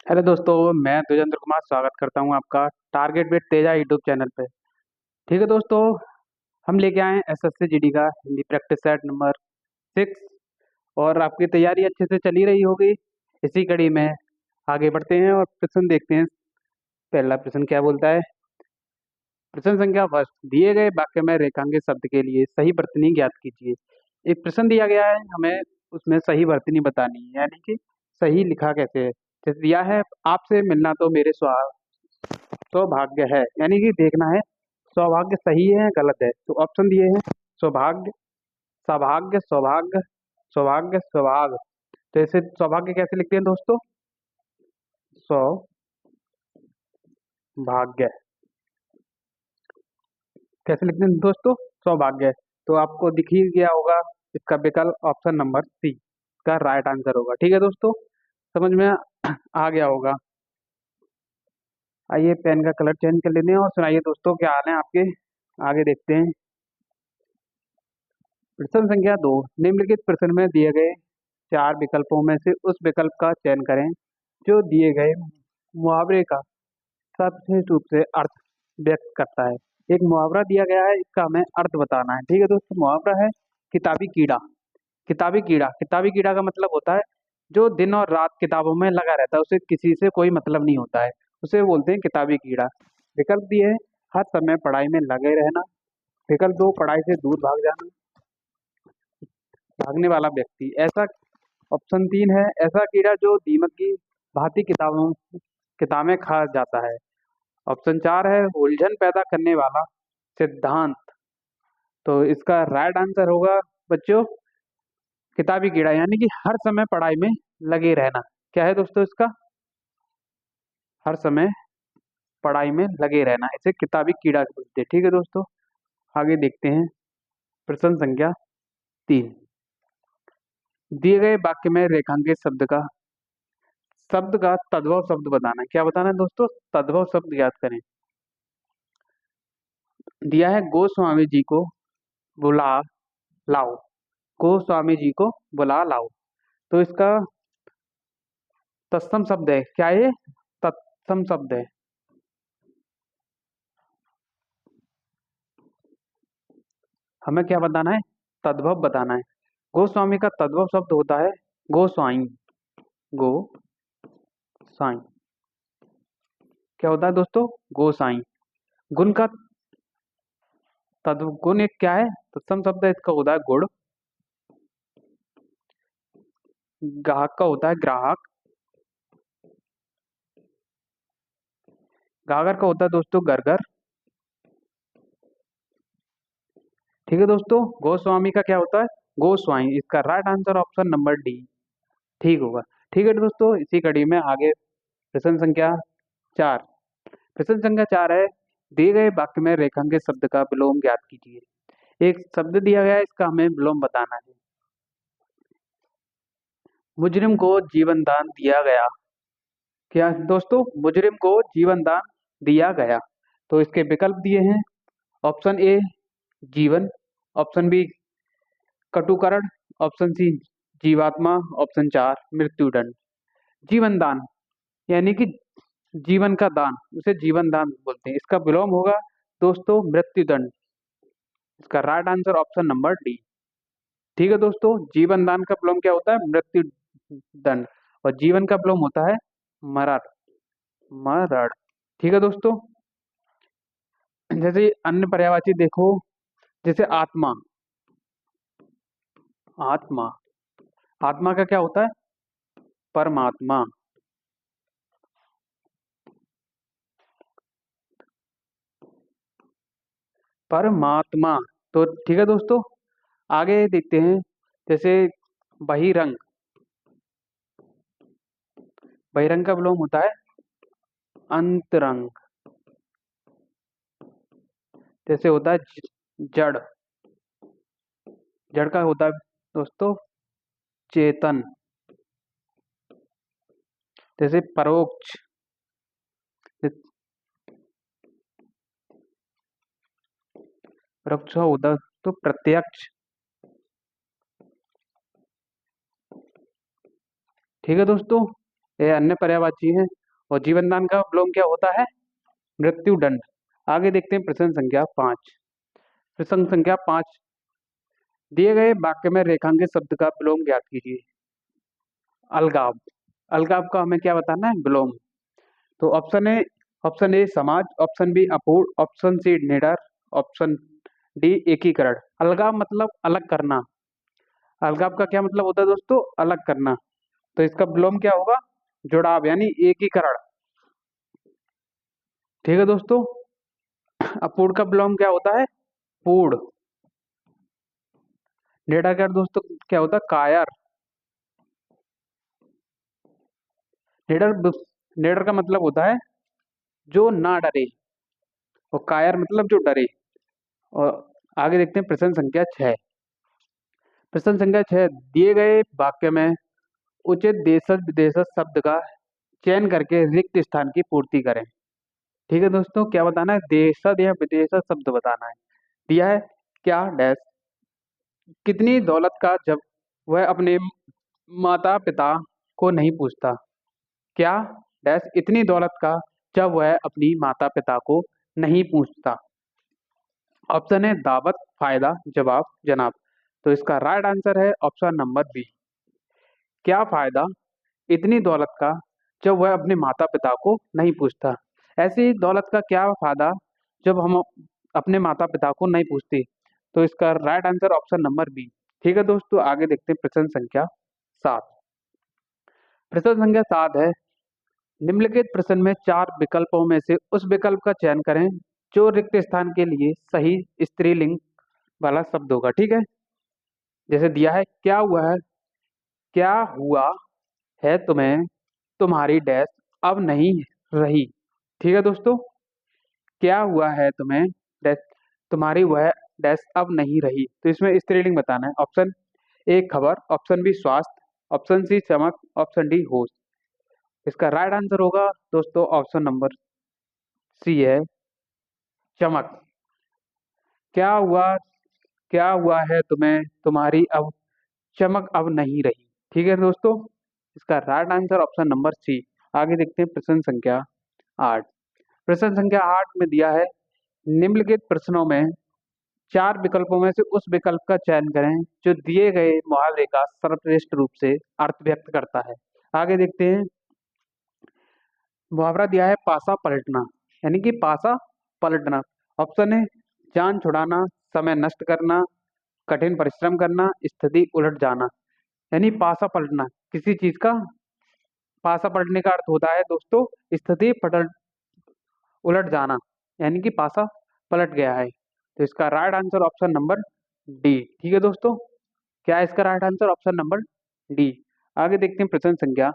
Hello दोस्तों, मैं द्विजेंद्र कुमार स्वागत करता हूं आपका target with Teja YouTube channel पे। ठीक है दोस्तों, हम लेके आए हैं एसएससी जीडी का हिंदी प्रैक्टिस सेट नंबर 6 और आपकी तैयारी अच्छे से चली रही होगी। इसी कड़ी में आगे बढ़ते हैं और प्रश्न देखते हैं। पहला प्रश्न क्या बोलता है? प्रश्न संख्या फर्स्ट, दिए गए वाक्य में रेखांकित शब्द के लिए सही वर्तनी ज्ञात कीजिए। एक प्रश्न दिया गया है, हमें उसमें सही वर्तनी बतानी है, यानी कि सही लिखा कैसे है। जैसे दिया है, आपसे मिलना तो मेरे सौभाग्य है, यानी कि देखना है सौभाग्य सही है गलत है। तो ऑप्शन दिए हैं सौभाग्य, सौभाग्य, सौभाग्य, सौभाग्य, सौभाग्य। तो इसे सौभाग्य कैसे लिखते हैं दोस्तों? सौभाग्य कैसे लिखते हैं दोस्तों? सौभाग्य। तो आपको दिख ही गया होगा, इसका विकल्प ऑप्शन नंबर सी का राइट आंसर होगा। ठीक है दोस्तों, समझ में आ गया होगा। आइए पेन का कलर चेंज कर लेते हैं और सुनाइए दोस्तों, क्या हाल है आपके? आगे देखते हैं। प्रश्न संख्या 2, निम्नलिखित प्रश्न में दिए गए चार विकल्पों में से उस विकल्प का चयन करें जो दिए गए मुहावरे का सविशेष रूप से अर्थ व्यक्त करता है। एक मुहावरा दिया गया है, इसका हमें अर्थ बताना है। ठीक है दोस्तों, मुहावरा है किताबी कीड़ा। किताबी कीड़ा, किताबी कीड़ा का मतलब होता है जो दिन और रात किताबों में लगा रहता है, उसे किसी से कोई मतलब नहीं होता है, उसे बोलते हैं किताबी कीड़ा। विकल्प दिए हैं, हर समय पढ़ाई में लगे रहना। विकल्प 2, पढ़ाई से दूर भाग जाना, भागने वाला व्यक्ति। ऐसा ऑप्शन 3 है, ऐसा कीड़ा जो दीमक की भांति किताबें खा जाता है। ऑप्शन 4 है, उलझन पैदा करने वाला सिद्धांत। तो इसका राइट आंसर होगा बच्चों किताबी कीड़ा, यानी कि हर समय पढ़ाई में लगे रहना। क्या है दोस्तों इसका? हर समय पढ़ाई में लगे रहना, इसे किताबी कीड़ा बोलते हैं। ठीक है दोस्तों, आगे देखते हैं। प्रश्न संख्या 3, दिए गए वाक्य में रेखांकित शब्द का तद्भव शब्द बताना है। क्या बताना है दोस्तों? तद्भव शब्द याद करें। दिया है गोस्वामी जी को बुला लाओ, गोस्वामी जी को बुला लाओ। तो इसका तत्सम शब्द है, क्या ये तत्सम शब्द है? हमें क्या बताना है? तद्भव बताना है। गोस्वामी का तद्भव शब्द होता है गोस्वाई। गो साई क्या होता है दोस्तों? गोसाई। गुण का गुण एक क्या है? तत्सम शब्द है, इसका होता है गुण। ग्राहक का होता है ग्राहक। गागर का होता है दोस्तों गरगर। ठीक है दोस्तों, गोस्वामी का क्या होता है? गोस्वाई। इसका right answer option number D ठीक होगा। ठीक है दोस्तों, इसी कड़ी में आगे प्रश्न संख्या 4। प्रश्न संख्या 4 है, दिए गए वाक्य में रेखांकित शब्द का विलोम ज्ञात कीजिए। एक शब्द दिया गया है, इसका हमें विलोम बताना है। मुजरिम को जीवन दान दिया गया। क्या दोस्तों? मुजरिम को जीवन दान दिया गया। तो इसके विकल्प दिए हैं, ऑप्शन ए जीवन, ऑप्शन बी कटुकरण, ऑप्शन सी जीवात्मा, ऑप्शन 4 मृत्युदंड। जीवन दान यानी कि जीवन का दान, उसे जीवन दान बोलते हैं। इसका विलोम होगा दोस्तों मृत्युदंड। इसका right answer option number D. ठीक है दोस्तों, जीवन दान का विलोम क्या होता है? मृत्यु दंड। और जीवन का विलोम होता है मरण। मरण। ठीक है दोस्तों, जैसे अन्य पर्यायवाची देखो, जैसे आत्मा। आत्मा, आत्मा का क्या होता है? परमात्मा। परमात्मा। तो ठीक है दोस्तों, आगे देखते हैं। जैसे बहिरंग, बहिरंग का विलोम होता है अंतरंग। जैसे होता है जड़, जड़ का होता है दोस्तों चेतन। जैसे परोक्ष, परोक्ष होता है तो प्रत्यक्ष। ठीक है दोस्तों, ये अन्य पर्यायवाची है। और जीवन दान का विलोम क्या होता है? मृत्यु दंड। आगे देखते हैं प्रश्न संख्या 5। प्रश्न संख्या 5, दिए गए वाक्य में रेखांकित शब्द का विलोम ज्ञात कीजिए। अलगाव। अलगाव का हमें क्या बताना है? विलोम। तो ऑप्शन ए समाज, ऑप्शन बी अपूर्ण, ऑप्शन सी निडर, ऑप्शन डी एकीकरण। अलगाव मतलब अलग करना। अलगाव का क्या मतलब होता है दोस्तों? अलग करना। तो इसका विलोम क्या होगा? जुड़ाव यानी एकीकरण। ठीक है दोस्तों। अपूर्ण का विलोम क्या होता है? पूर्ण। निडर का दोस्तों क्या होता है? कायर। निडर निडर का मतलब होता है जो ना डरे, और कायर मतलब जो डरे। और आगे देखते हैं प्रश्न संख्या 6। प्रश्न संख्या 6, दिए गए वाक्य में उचित देशज विदेशज शब्द का चयन करके रिक्त स्थान की पूर्ति करें। ठीक है दोस्तों, क्या बताना है? देशज या विदेशज शब्द बताना है। दिया है क्या डैश, कितनी दौलत का जब वह अपने माता पिता को नहीं पूछता। क्या डैश इतनी दौलत का जब वह अपनी माता पिता को नहीं पूछता। ऑप्शन है दावत, फायदा, जवाब, जनाब। तो इसका राइट आंसर है ऑप्शन नंबर बी। क्या फायदा इतनी दौलत का जब वह अपने माता पिता को नहीं पूछता। ऐसी दौलत का क्या फायदा जब हम अपने माता पिता को नहीं पूछते। तो इसका right answer option number B. ठीक है दोस्तों, आगे देखते हैं प्रश्न संख्या 7। प्रश्न संख्या 7 है, निम्नलिखित प्रश्न में 4 विकल्पों में से उस विकल्प का चयन करें जो रिक्त स्थान के लिए सही स्त्रीलिंग वाला शब्द होगा। ठीक है, जैसे दिया है क्या हुआ है तुम्हें तुम्हारी डैश अब नहीं रही। ठीक है दोस्तों, क्या हुआ है तुम्हें डैश तुम्हारी वह डैश अब नहीं रही। तो इसमें स्त्रीलिंग बताना है। ऑप्शन ए खबर, ऑप्शन बी स्वास्थ्य, ऑप्शन सी चमक, ऑप्शन डी होश। इसका राइट आंसर होगा दोस्तों ऑप्शन नंबर सी है चमक। क्या हुआ क्या हुआ है तुम्हें तुम्हारी अब चमक अब नहीं रही। ठीक है दोस्तों, इसका right answer option number C. आगे देखते हैं प्रश्न संख्या 8। प्रश्न संख्या 8 में दिया है, निम्नलिखित प्रश्नों में 4 विकल्पों में से उस विकल्प का चयन करें जो दिए गए मुहावरे का सर्वश्रेष्ठ रूप से अर्थ व्यक्त करता है। आगे देखते हैं, मुहावरा दिया है पासा पलटना, यानी कि पासा पलटना। ऑप्शन है जान छुड़ाना, समय नष्ट करना, कठिन परिश्रम करना, स्थिति उलट जाना। यानी पासा पलटना, किसी चीज का पासा पलटने का अर्थ होता है दोस्तों स्थिति पलट उलट जाना, यानी कि पासा पलट गया है। तो इसका right answer option number D. ठीक है दोस्तों, क्या है इसका right answer? Option number D. आगे देखते हैं प्रश्न संख्या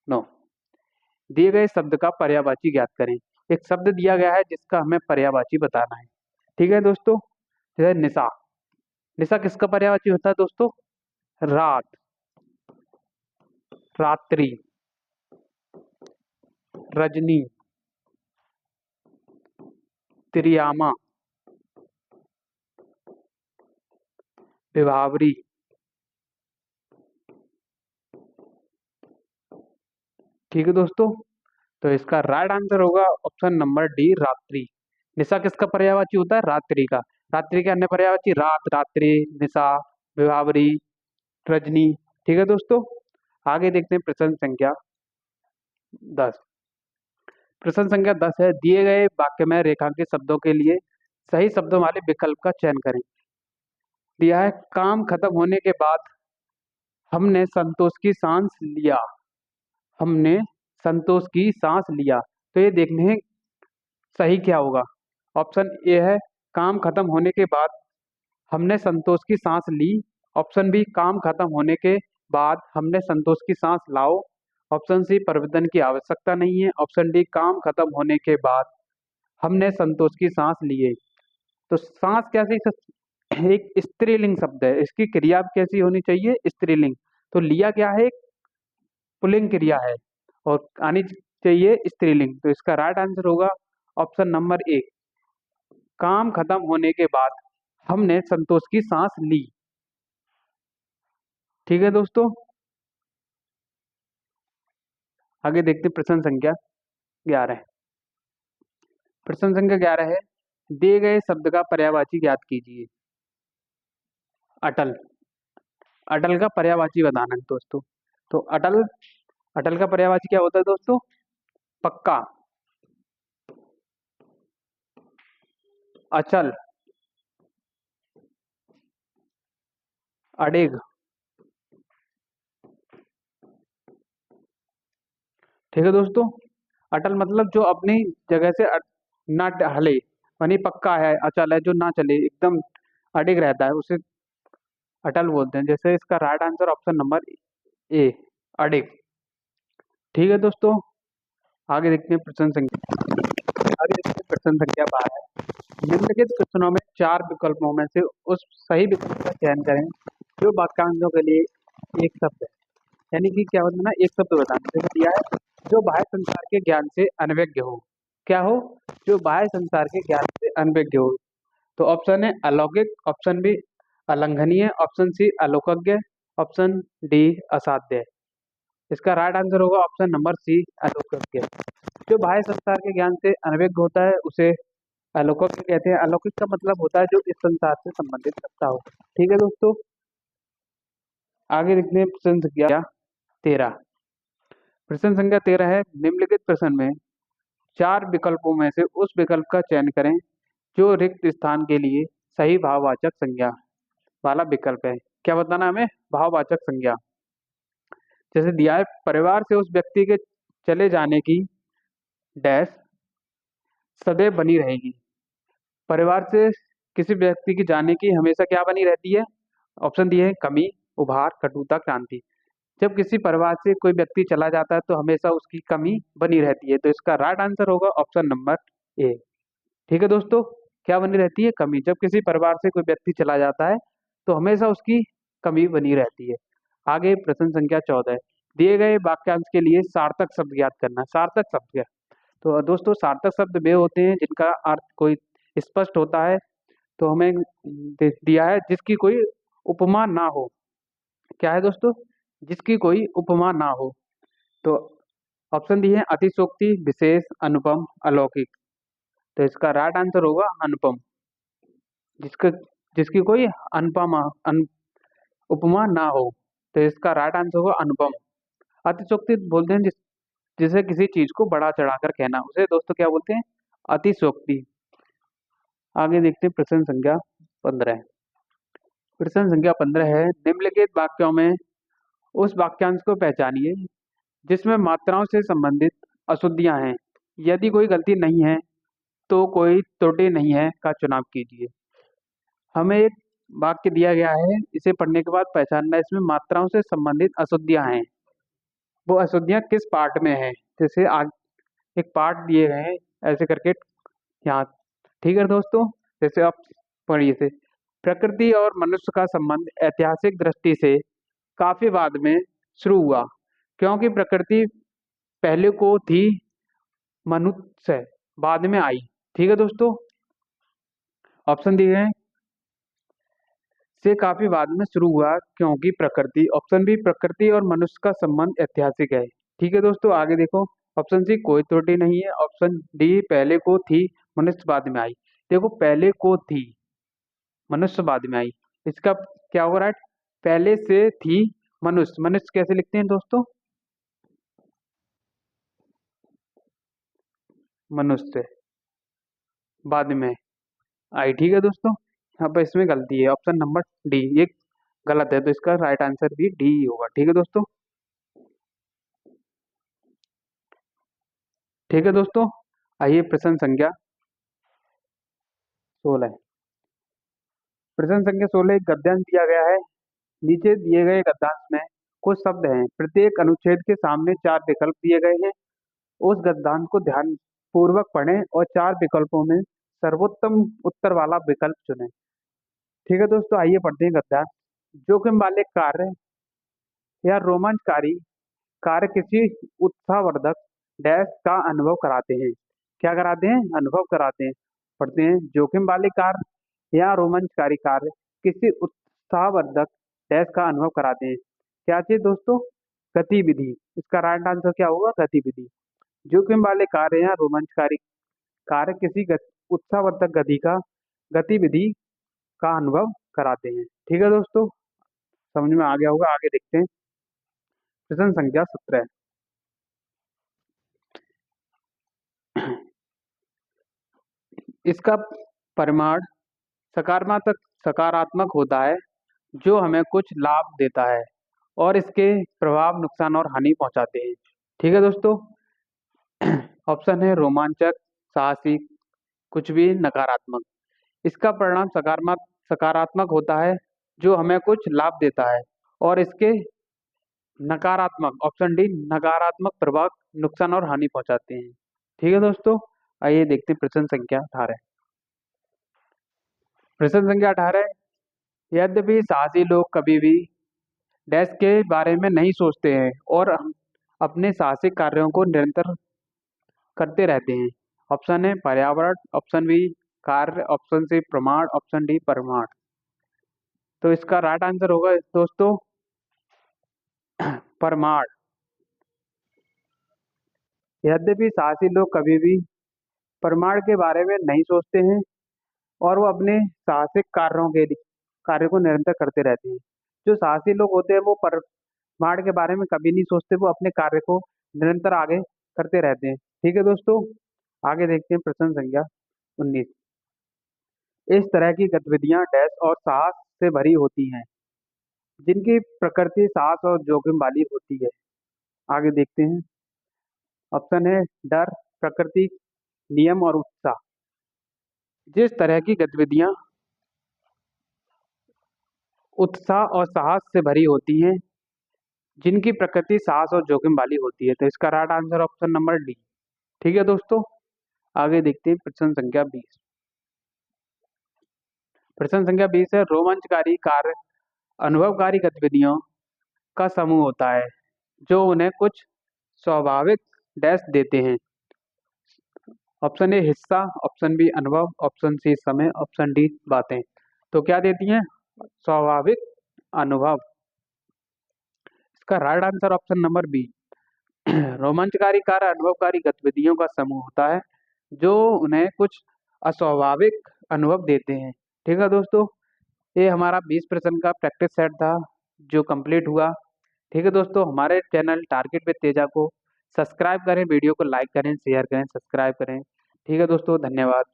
9। दिए गए शब्द का पर्यायवाची ज्ञात करें। एक शब्द दिया गया है जिसका हमें पर्यायवाची बताना है। ठीक है दोस्तों, जैसे निशा। निशा किसका पर्यायवाची होता है दोस्तों? रात, रात्रि, रजनी, त्रियामा, विभावरी। ठीक है दोस्तों, तो इसका राइट आंसर होगा ऑप्शन नंबर डी रात्रि। निशा किसका पर्यायवाची होता है? रात्रि का। रात्रि के अन्य पर्यायवाची रात, रात्रि, निशा, विभावरी, रजनी। ठीक है दोस्तों, आगे देखते हैं प्रश्न संख्या 10। प्रश्न संख्या 10 है, दिए गए वाक्य में रेखांकित शब्दों के लिए सही शब्दों वाले विकल्प का चयन करें। दिया है काम खत्म होने के बाद हमने संतोष की सांस लिया। हमने संतोष की सांस लिया। तो ये देखने हैं सही क्या होगा। ऑप्शन ए है काम खत्म होने के बाद हमने संतोष की सांस ली। ऑप्शन बी काम खत्म होने के बाद हमने संतोष की सांस लाओ। ऑप्शन सी परिवर्तन की आवश्यकता नहीं है। ऑप्शन डी काम खत्म होने के बाद हमने संतोष की सांस लिए। तो सांस कैसी एक स्त्रीलिंग शब्द है, इसकी क्रिया कैसी होनी चाहिए? स्त्रीलिंग। तो लिया क्या है? एक पुल्लिंग क्रिया है, और आनी चाहिए स्त्रीलिंग। तो इसका राइट आंसर होगा ऑप्शन नंबर ए, काम खत्म होने के बाद हमने संतोष की सांस ली। ठीक है दोस्तों, आगे देखते हैं प्रश्न संख्या 11। प्रश्न संख्या 11 है, दिए गए शब्द का पर्यायवाची ज्ञात कीजिए। अटल। अटल का पर्यायवाची बताना है दोस्तों। तो अटल, अटल का पर्यायवाची क्या होता है दोस्तों? पक्का, अचल, अड़िग। ठीक है दोस्तों। अटल मतलब जो अपनी जगह से ना हले, यानी पक्का है, अचल है, जो ना चले, एकदम अडिग रहता है, उसे अटल बोलते हैं। जैसे इसका right answer option number A, अडिग। ठीक है दोस्तों। आगे देखते हैं प्रश्न संख्या, आगे देखते हैं प्रश्न संख्या 12। निम्नलिखित प्रश्नों में 4 विकल्पों में से उस सही विकल्प का चयन करें जो वाक्यांशों के लिए एक शब्द है। यानी कि क्या होता है ना, एक शब्द बताना जैसे दिया है, जो बाह्य संसार के ज्ञान से अनभिज्ञ हो। क्या हो? जो बाह्य संसार के ज्ञान से अनभिज्ञ हो। तो ऑप्शन है अलौकिक, ऑप्शन बी अलंघनीय, ऑप्शन सी अलौकिक, ऑप्शन डी असाध्य। इसका राइट आंसर होगा ऑप्शन नंबर सी, अलौकिक। जो बाह्य संसार के ज्ञान से अनभिज्ञ होता है उसे अलौकिक कहते हैं। अलौकिक का मतलब होता है जो इस संसार से संबंधित रखता हो। ठीक है दोस्तों। आगे देखते हैं प्रश्न संख्या 13। प्रश्न संख्या 13 है, निम्नलिखित प्रश्न में 4 विकल्पों में से उस विकल्प का चयन करें जो रिक्त स्थान के लिए सही भाववाचक संज्ञा वाला विकल्प है। क्या बताना हमें? भाववाचक संज्ञा। जैसे दिया है, परिवार से उस व्यक्ति के चले जाने की डैश सदैव बनी रहेगी। परिवार से किसी व्यक्ति की जाने की हमेशा क्या बनी रहती है? ऑप्शन दिए हैं कमी, उभार, कटुता, क्रांति। जब किसी परिवार से कोई व्यक्ति चला जाता है तो हमेशा उसकी कमी बनी रहती है। तो इसका राइट आंसर होगा ऑप्शन नंबर ए। ठीक है दोस्तों। क्या बनी रहती है? कमी। जब किसी परिवार से कोई व्यक्ति चला जाता है तो हमेशा उसकी कमी बनी रहती है। आगे प्रश्न संख्या 14 है, दिए गए वाक्यांश के लिए सार्थक शब्द ज्ञात करना। सार्थक शब्द क्या? तो दोस्तों सार्थक शब्द वे होते हैं जिनका अर्थ कोई स्पष्ट होता है। तो हमें दिया है जिसकी कोई उपमा ना हो। क्या है दोस्तों? जिसकी कोई उपमा ना हो। तो ऑप्शन दिए हैं अतिशोक्ति, विशेष, अनुपम, अलौकिक। तो इसका राइट आंसर होगा अनुपम। जिसका जिसकी कोई अनुपमा उपमा ना हो। तो इसका राइट आंसर होगा अनुपम। अतिशोक्ति बोलते हैं जिसे किसी चीज को बढ़ा चढ़ाकर कहना, उसे दोस्तों क्या बोलते हैं? अतिशोक्ति। आगे देखते हैं प्रश्न संख्या 15। प्रश्न संख्या 15 है, निम्नलिखित वाक्यों में उस वाक्यांश को पहचानिए जिसमें मात्राओं से संबंधित अशुद्धियां हैं। यदि कोई गलती नहीं है तो कोई त्रुटि नहीं है का चुनाव कीजिए। हमें एक वाक्य दिया गया है, इसे पढ़ने के बाद पहचानना है इसमें मात्राओं से संबंधित अशुद्धियां हैं। वो अशुद्धियां किस पार्ट में है? जैसे एक पार्ट दिए गए हैं ऐसे करके यहाँ। ठीक है दोस्तों। जैसे आप पढ़िए से, प्रकृति और मनुष्य का संबंध ऐतिहासिक दृष्टि से काफी बाद में शुरू हुआ क्योंकि प्रकृति पहले को थी, मनुष्य बाद में आई। ठीक है दोस्तों। ऑप्शन दिए हैं से काफी बाद में शुरू हुआ क्योंकि प्रकृति, ऑप्शन बी प्रकृति और मनुष्य का संबंध ऐतिहासिक है। ठीक है दोस्तों। आगे देखो, ऑप्शन सी कोई त्रुटि नहीं है, ऑप्शन डी पहले को थी, मनुष्य बाद में आई। देखो पहले को थी, मनुष्य बाद में आई, इसका क्या होगा राइट? पहले से थी मनुष्य, मनुष्य कैसे लिखते हैं दोस्तों? मनुष्य बाद में आई। ठीक है दोस्तों। यहाँ पर इसमें गलती है, ऑप्शन नंबर डी ये गलत है। तो इसका राइट आंसर भी डी ही होगा। ठीक है दोस्तों। ठीक है दोस्तों। आइए प्रश्न संख्या 16। प्रश्न संख्या 16 एक गद्यांश दिया गया है। नीचे दिए गए गद्यांश में कुछ शब्द हैं, प्रत्येक अनुच्छेद के सामने 4 विकल्प दिए गए हैं। उस गद्यांश को ध्यान पूर्वक पढ़ें और 4 विकल्पों में सर्वोत्तम उत्तर वाला विकल्प चुनें। ठीक है दोस्तों। आइए पढ़ते हैं गद्यांश। जोखिम वाले कार्य या रोमांचकारी कार्य किसी उत्साहवर्धक डैश का अनुभव कराते हैं। क्या कराते हैं? अनुभव कराते हैं। पढ़ते हैं, जोखिम वाले कार्य या रोमांचकारी कार्य किसी उत्साहवर्धक डैश का अनुभव कराते हैं। क्या चीज दोस्तों? गतिविधि। इसका राइट आंसर क्या होगा? गतिविधि। जोखिम वाले कार्य या रोमांचकारी कार्य किसी उत्साहवर्धक गतिविधि का अनुभव कराते हैं। ठीक है दोस्तों, समझ में आ गया होगा। आगे देखते हैं प्रश्न संख्या 17। इसका परिमाण सकारात्मक सकारात्मक होता है जो हमें कुछ लाभ देता है और इसके प्रभाव नुकसान और हानि पहुंचाते हैं। ठीक है दोस्तों, ऑप्शन है रोमांचक, साहसिक, कुछ भी, नकारात्मक। इसका परिणाम सकारात्मक सकारात्मक होता है जो हमें कुछ लाभ देता है और इसके नकारात्मक, ऑप्शन डी, नकारात्मक प्रभाव नुकसान और हानि पहुंचाते हैं। ठीक है दोस्तों, आइए देखते हैं प्रश्न संख्या 18। प्रश्न संख्या 18। यद्यपि साहसी लोग कभी भी डैश के बारे में नहीं सोचते हैं और अपने साहसिक कार्यों को निरंतर करते रहते हैं। ऑप्शन है पर्यावरण, ऑप्शन बी कार्य, ऑप्शन सी प्रमाण, ऑप्शन डी परिमाण। तो इसका राइट आंसर होगा दोस्तों परमाण। यद्यपि साहसी लोग कभी भी परमाण के बारे में नहीं सोचते हैं और वो अपने साहसिक कार्यों को निरंतर करते रहते हैं। जो साहसी लोग होते हैं वो परमाण के बारे में कभी नहीं सोचते, वो अपने कार्य को निरंतर आगे करते रहते हैं। ठीक है दोस्तों, आगे देखते हैं प्रश्न संख्या 19। इस तरह की गतिविधियां डैश और साहस से भरी होती हैं जिनकी प्रकृति साहस और जोखिम वाली होती है। आगे देखते हैं, ऑप्शन है डर, प्रकृति, नियम और उत्साह। जिस तरह की गतिविधियां उत्साह और साहस से भरी होती हैं जिनकी प्रकृति साहस और जोखिम वाली होती है। तो इसका right answer option number D. ठीक है दोस्तों, आगे देखते हैं प्रश्न संख्या 20। प्रश्न संख्या 20 है रोमांचकारी कार्य अनुभवकारी गतिविधियों का समूह होता है जो उन्हें कुछ स्वाभाविक डैश देते हैं। ऑप्शन ए हिस्सा, ऑप्शन बी अनुभव, ऑप्शन सी समय, ऑप्शन डी बातें। तो क्या देती हैं? स्वाभाविक अनुभव। इसका right answer option number B. रोमांचकारी कार्य अनुभवकारी गतिविधियों का समूह होता है जो उन्हें कुछ अस्वाभाविक अनुभव देते हैं। ठीक है दोस्तों, ये हमारा 20 प्रश्न का प्रैक्टिस सेट था जो कंप्लीट हुआ। ठीक है दोस्तों, हमारे चैनल टारगेट विद तेजा को सब्सक्राइब करें, वीडियो को लाइक करें, शेयर करें, सब्सक्राइब करें। ठीक है दोस्तों, धन्यवाद।